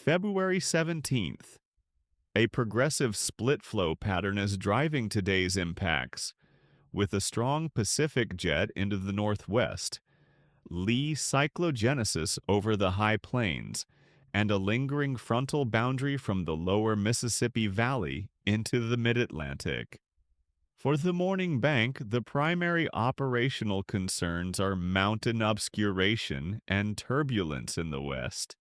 February 17th. A progressive split flow pattern is driving today's impacts, with a strong Pacific jet into the northwest, lee cyclogenesis over the high plains, and a lingering frontal boundary from the lower Mississippi Valley into the mid-Atlantic. For the morning bank, the primary operational concerns are mountain obscuration and turbulence in the west.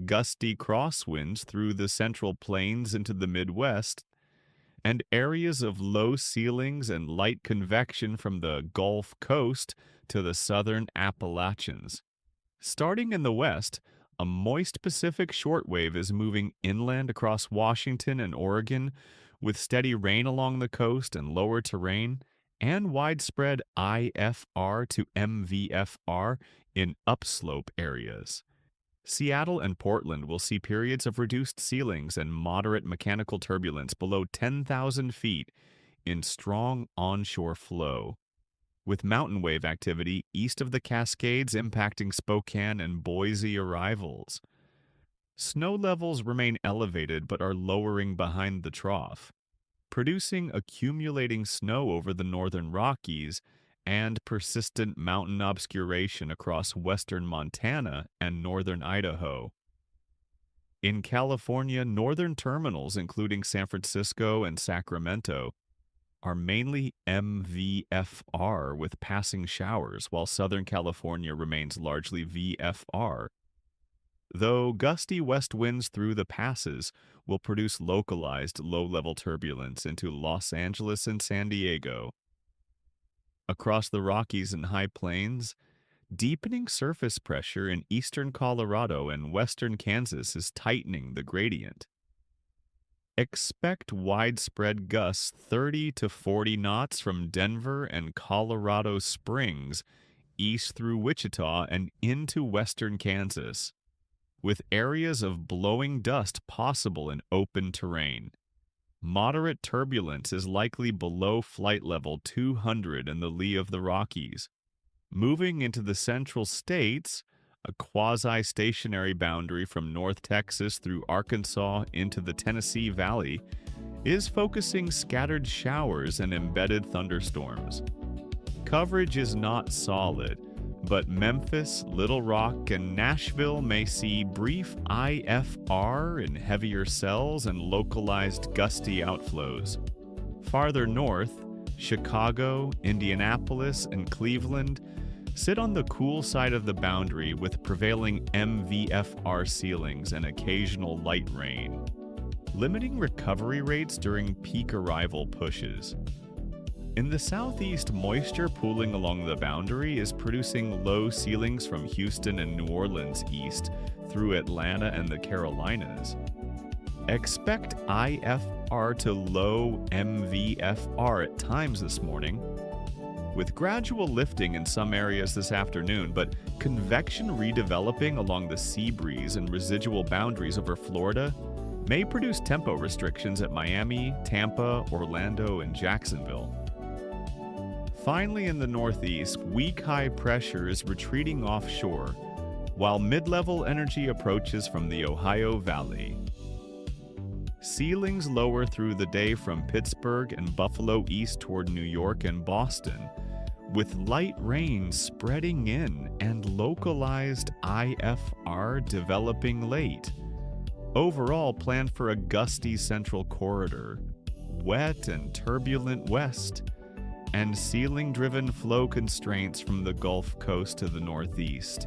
Gusty crosswinds through the central plains into the Midwest, and areas of low ceilings and light convection from the Gulf Coast to the southern Appalachians. Starting in the west, a moist Pacific shortwave is moving inland across Washington and Oregon, with steady rain along the coast and lower terrain, and widespread IFR to MVFR in upslope areas. Seattle and Portland will see periods of reduced ceilings and moderate mechanical turbulence below 10,000 feet in strong onshore flow, with mountain wave activity east of the Cascades impacting Spokane and Boise arrivals. Snow levels remain elevated but are lowering behind the trough, producing accumulating snow over the northern Rockies and persistent mountain obscuration across western Montana and northern Idaho. In California, northern terminals, including San Francisco and Sacramento, are mainly MVFR with passing showers, while Southern California remains largely VFR. Though gusty west winds through the passes will produce localized low-level turbulence into Los Angeles and San Diego. Across the Rockies and High Plains, deepening surface pressure in eastern Colorado and western Kansas is tightening the gradient. Expect widespread gusts 30 to 40 knots from Denver and Colorado Springs east through Wichita and into western Kansas, with areas of blowing dust possible in open terrain. Moderate turbulence is likely below flight level 200 in the lee of the Rockies. Moving into the central states, a quasi-stationary boundary from North Texas through Arkansas into the Tennessee Valley is focusing scattered showers and embedded thunderstorms. Coverage is not solid, but Memphis, Little Rock, and Nashville may see brief IFR in heavier cells and localized gusty outflows. Farther north, Chicago, Indianapolis, and Cleveland sit on the cool side of the boundary with prevailing MVFR ceilings and occasional light rain, limiting recovery rates during peak arrival pushes. In the southeast, moisture pooling along the boundary is producing low ceilings from Houston and New Orleans east through Atlanta and the Carolinas. Expect IFR to low MVFR at times this morning, with gradual lifting in some areas this afternoon, but convection redeveloping along the sea breeze and residual boundaries over Florida may produce tempo restrictions at Miami, Tampa, Orlando, and Jacksonville. Finally, in the northeast, weak high pressure is retreating offshore, while mid-level energy approaches from the Ohio Valley. Ceilings lower through the day from Pittsburgh and Buffalo east toward New York and Boston, with light rain spreading in and localized IFR developing late. Overall, plan for a gusty central corridor, wet and turbulent west, and ceiling-driven flow constraints from the Gulf Coast to the northeast.